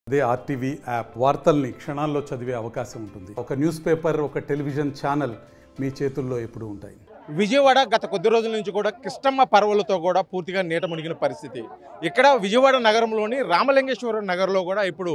అదే RTV app వార్తల్ని క్షణాల్లో చదివే అవకాశం ఉంటుంది. ఒక న్యూస్ పేపర్, ఒక టెలివిజన్ ఛానల్ మీ చేతుల్లో ఎప్పుడూ ఉంటాయి. విజయవాడ గత కొద్ది రోజుల నుంచి కూడా కిష్టమ్మ పర్వలతో కూడా పూర్తిగా నీట మునిగిన పరిస్థితి. ఇక్కడ విజయవాడ నగరంలోని రామలింగేశ్వరం నగర్లో కూడా ఇప్పుడు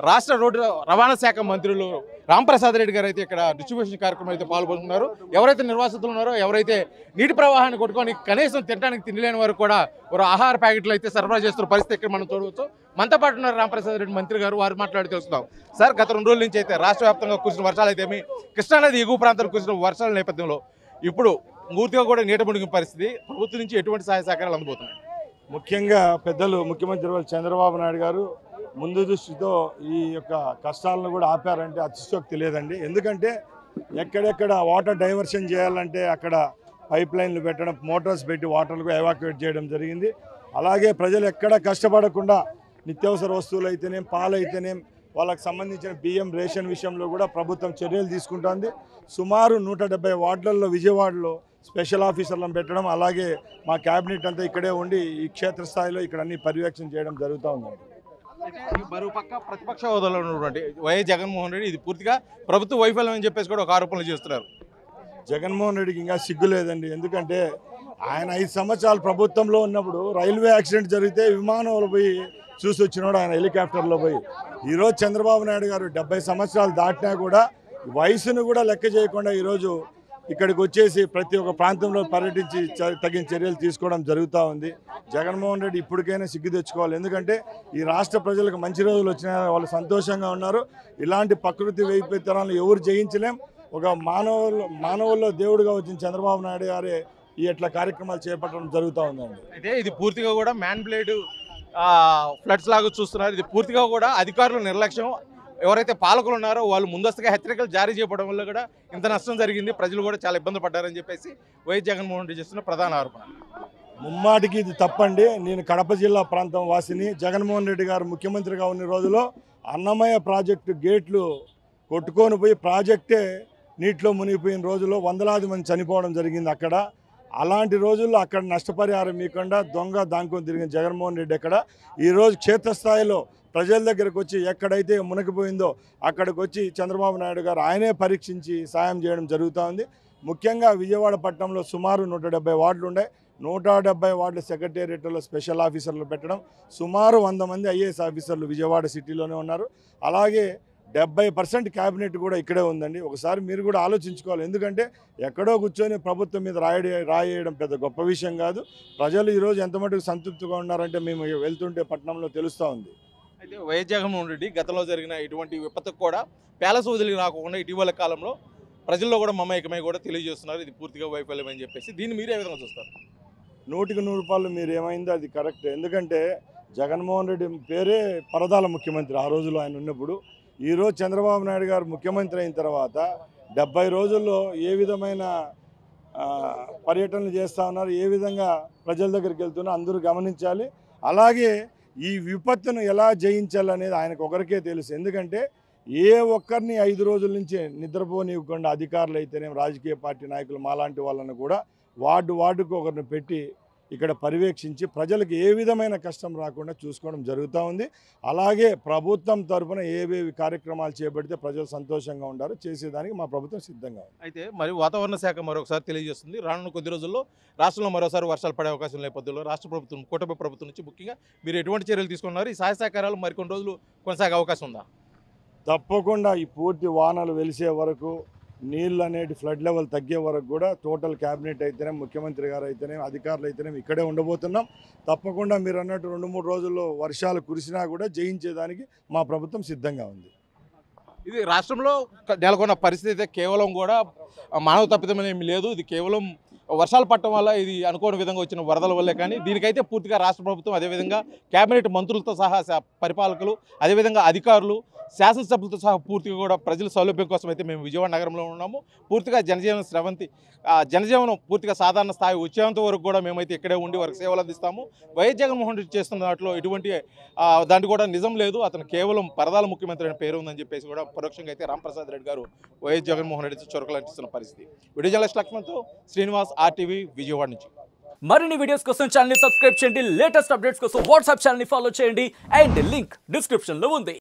రాష్ట్ర రోడ్డు రవాణా శాఖ మంత్రులు రాంప్రసాద్ రెడ్డి గారు అయితే ఇక్కడ డిస్ట్రిబ్యూషన్ కార్యక్రమం అయితే పాల్గొంటున్నారు. ఎవరైతే నిర్వాసితులు ఉన్నారో, ఎవరైతే నీటి ప్రవాహాన్ని కొట్టుకొని కనీసం తినడానికి తినలేని వారు కూడా ఒక ఆహార ప్యాకెట్లు అయితే సరఫరా చేస్తున్న పరిస్థితి ఇక్కడ మనం చూడవచ్చు. మనతో పాటు ఉన్నారు రాంప్రసాద్ రెడ్డి మంత్రి గారు. వారు మాట్లాడి తెలుస్తున్నాం. సార్, గత 2 రోజుల నుంచి అయితే రాష్ట్ర వ్యాప్తంగా కురిసిన వర్షాలు అయితే కృష్ణానది ఎగువ ప్రాంతాలు కురిసిన వర్షాల నేపథ్యంలో ఇప్పుడు పూర్తిగా కూడా నీట మునిగిన పరిస్థితి. ప్రభుత్వం నుంచి ఎటువంటి సహాయ సహకారాలు అందబోతున్నాయి? ముఖ్యంగా పెద్దలు ముఖ్యమంత్రి చంద్రబాబు నాయుడు గారు ముందు దృష్టితో ఈ యొక్క కష్టాలను కూడా ఆపారంటే అతిశయోక్తి లేదండి. ఎందుకంటే ఎక్కడెక్కడ వాటర్ డైవర్షన్ చేయాలంటే అక్కడ పైప్ లైన్లు పెట్టడం, మోటార్స్ పెట్టి వాటర్లు ఎవాక్యుయేట్ చేయడం జరిగింది. అలాగే ప్రజలు ఎక్కడ కష్టపడకుండా నిత్యావసర వస్తువులు అయితేనేం, పాలు అయితేనేం, వాళ్ళకి సంబంధించిన బియ్యం రేషన్ విషయంలో కూడా ప్రభుత్వం చర్యలు తీసుకుంటోంది. సుమారు 170 వార్డులలో విజయవాడలో స్పెషల్ ఆఫీసర్లను పెట్టడం, అలాగే మా క్యాబినెట్ అంతా ఇక్కడే ఉండి ఈ క్షేత్రస్థాయిలో ఇక్కడ అన్ని పర్యవేక్షణ చేయడం జరుగుతూ ఉందండి. మరోపక్క ప్రతిపక్ష హోదాలో ఉన్నటువంటి వైఎస్ జగన్మోహన్ రెడ్డి ఇది పూర్తిగా ప్రభుత్వ వైఫల్యం అని చెప్పేసి కూడా ఒక ఆరోపణలు చేస్తున్నారు. జగన్మోహన్ రెడ్డికి ఇంకా సిగ్గు లేదండి. ఎందుకంటే ఆయన 5 సంవత్సరాలు ప్రభుత్వంలో ఉన్నప్పుడు రైల్వే యాక్సిడెంట్ జరిగితే విమానంలో పోయి చూసి వచ్చినాడు, ఆయన హెలికాప్టర్లో పోయి. ఈరోజు చంద్రబాబు నాయుడు గారు 70 సంవత్సరాలు దాటినా కూడా వయసును కూడా లెక్క చేయకుండా ఈరోజు ఇక్కడికి వచ్చేసి ప్రతి ఒక్క ప్రాంతంలో పర్యటించి తగిన చర్యలు తీసుకోవడం జరుగుతూ ఉంది. జగన్మోహన్ రెడ్డి ఇప్పటికైనా సిగ్గు తెచ్చుకోవాలి. ఎందుకంటే ఈ రాష్ట్ర ప్రజలకు మంచి రోజులు వచ్చినా వాళ్ళు సంతోషంగా ఉన్నారు. ఇలాంటి ప్రకృతి వైపరీత్యాలను ఎవరు జయించలేం. ఒక మానవుల్లో దేవుడిగా వచ్చిన చంద్రబాబు నాయుడు గారే ఈ ఇట్లా కార్యక్రమాలు చేపట్టడం జరుగుతూ ఉందండి. అయితే ఇది పూర్తిగా కూడా మ్యాన్ బ్లేడ్ ఫ్లడ్స్ లాగా చూస్తున్నారు. ఇది పూర్తిగా కూడా అధికారుల నిర్లక్ష్యం. ఎవరైతే పాలకులు ఉన్నారో వాళ్ళు ముందస్తుగా హెచ్చరికలు జారీ చేయడం వల్ల కూడా ఇంత నష్టం జరిగింది. ప్రజలు కూడా చాలా ఇబ్బంది పడ్డారని చెప్పేసి వైఎస్ జగన్మోహన్ రెడ్డి చేస్తున్న ప్రధాన ఆరోపణ. ముమ్మాటికి ఇది తప్పండి. నేను కడప జిల్లా ప్రాంతం వాసిని. జగన్మోహన్ రెడ్డి గారు ముఖ్యమంత్రిగా ఉన్న రోజులో అన్నమయ్య ప్రాజెక్టు గేట్లు కొట్టుకొని పోయి ప్రాజెక్టే నీటిలో మునిగిపోయిన రోజుల్లో వందలాది మంది చనిపోవడం జరిగింది అక్కడ. అలాంటి రోజుల్లో అక్కడ నష్టపరిహారం ఇవ్వకుండా దొంగ దాంకొని తిరిగిన జగన్మోహన్ రెడ్డి అక్కడ ఈరోజు క్షేత్రస్థాయిలో ప్రజల దగ్గరకు వచ్చి ఎక్కడైతే మునిగిపోయిందో అక్కడికి వచ్చి చంద్రబాబు నాయుడు గారు ఆయనే పరీక్షించి సాయం చేయడం జరుగుతూ ఉంది. ముఖ్యంగా విజయవాడ పట్టణంలో సుమారు 170 వార్డులు ఉన్నాయి. 170 వార్డుల సెక్రటేరియట్లో స్పెషల్ ఆఫీసర్లు పెట్టడం, సుమారు 100 మంది ఐఏఎస్ ఆఫీసర్లు విజయవాడ సిటీలోనే ఉన్నారు. అలాగే 70% క్యాబినెట్ కూడా ఇక్కడే ఉందండి. ఒకసారి మీరు కూడా ఆలోచించుకోవాలి. ఎందుకంటే ఎక్కడో కూర్చొని ప్రభుత్వం మీద రాయేయడం పెద్ద గొప్ప విషయం కాదు. ప్రజలు ఈరోజు ఎంత మటుకు సంతృప్తిగా ఉన్నారంటే మేము వెళ్తుంటే పట్టణంలో తెలుస్తూ ఉంది. అయితే వైఎస్ జగన్మోహన్ రెడ్డి గతంలో జరిగిన ఇటువంటి విపత్తుకు కూడా ప్యాలెస్ వదిలి రాకుండా ఇటీవల కాలంలో ప్రజల్లో కూడా మమేకమై కూడా తెలియజేస్తున్నారు ఇది పూర్తిగా వైఫల్యం అని చెప్పేసి. దీన్ని మీరే విధంగా చూస్తారు? 100కి 100 మీరు ఏమైందో అది కరెక్ట్. ఎందుకంటే జగన్మోహన్ రెడ్డి పేరే పరదాల ముఖ్యమంత్రి ఆ రోజులో ఆయన ఉన్నప్పుడు. ఈరోజు చంద్రబాబు నాయుడు గారు ముఖ్యమంత్రి అయిన తర్వాత 70 రోజుల్లో ఏ విధమైన పర్యటనలు చేస్తూ ఉన్నారు, ఏ విధంగా ప్రజల దగ్గరికి వెళ్తున్నా అందరూ గమనించాలి. అలాగే ఈ విపత్తును ఎలా జయించాలనేది ఆయనకు ఒకరికే తెలుసు. ఎందుకంటే ఏ ఒక్కరిని 5 రోజుల నుంచి నిద్రపోనివ్వకుండా అధికారులు అయితేనే, రాజకీయ పార్టీ నాయకులు మాలాంటి వాళ్ళను కూడా వార్డుకు ఒకరిని పెట్టి ఇక్కడ పర్యవేక్షించి ప్రజలకు ఏ విధమైన కష్టం రాకుండా చూసుకోవడం జరుగుతూ ఉంది. అలాగే ప్రభుత్వం తరఫున ఏవేవి కార్యక్రమాలు చేపడితే ప్రజలు సంతోషంగా ఉంటారో చేసేదానికి మా ప్రభుత్వం సిద్ధంగా ఉంది. అయితే మరి వాతావరణ శాఖ మరొకసారి తెలియజేస్తుంది, రానున్న కొద్ది రోజుల్లో రాష్ట్రంలో మరోసారి వర్షాలు పడే అవకాశం నేపథ్యంలో రాష్ట్ర ప్రభుత్వం, కూటమి ప్రభుత్వం నుంచి ముఖ్యంగా మీరు ఎటువంటి చర్యలు తీసుకున్నారు? ఈ సహాయ సహకారాలు మరికొన్ని రోజులు కొనసాగే అవకాశం ఉందా? తప్పకుండా ఈ పూర్తి వానలు వెలిసే వరకు, నీళ్ళు అనేది ఫ్లడ్ లెవెల్ తగ్గే వరకు కూడా టోటల్ క్యాబినెట్ అయితేనే, ముఖ్యమంత్రి గారు అయితేనే, అధికారులు అయితేనే ఇక్కడే ఉండబోతున్నాం. తప్పకుండా మీరు అన్నట్టు 2-3 రోజుల్లో వర్షాలు కురిసినా కూడా జయించేదానికి మా ప్రభుత్వం సిద్ధంగా ఉంది. ఇది రాష్ట్రంలో నెలకొన్న పరిస్థితి అయితే కేవలం కూడా మానవ తప్పిదమేమీ లేదు. ఇది కేవలం వర్షాలు పడటం వల్ల, ఇది అనుకోని విధంగా వచ్చిన వరదల వల్లే. కానీ దీనికైతే పూర్తిగా రాష్ట్ర ప్రభుత్వం, అదేవిధంగా కేబినెట్ మంత్రులతో సహా పరిపాలకులు, అదేవిధంగా అధికారులు, శాసనసభ్యులతో సహా పూర్తిగా కూడా ప్రజల సౌలభ్యం కోసం అయితే మేము విజయవాడ నగరంలో ఉన్నాము. పూర్తిగా జనజీవనం పూర్తిగా సాధారణ స్థాయి వచ్చేంత వరకు కూడా మేమైతే ఇక్కడే ఉండి వారికి సేవలు అందిస్తాము. వైఎస్ జగన్మోహన్ రెడ్డి చేస్తున్న దాంట్లో ఎటువంటి దాంట్లో కూడా నిజం లేదు. అతను కేవలం పరదాల ముఖ్యమంత్రి అనే పేరు ఉందని చెప్పేసి కూడా పరోక్షంగా అయితే రాంప్రసాద్ రెడ్డి గారు వైఎస్ జగన్మోహన్ రెడ్డి చురకలు అంటిస్తున్న పరిస్థితి. వీడియో జర్నలిస్ట్ లక్ష్మణ్తో శ్రీనివాస్, ఆర్టీవీ, విజయవాడ నుంచి. మరిన్ని వీడియోస్ కోసం ఛానల్ ని సబ్స్క్రైబ్ చేయండి. లేటెస్ట్ అప్డేట్స్ కోసం వాట్సాప్ ఛానల్ ని ఫాలో చేయండి. అండ్ లింక్ డిస్క్రిప్షన్ లో ఉంది.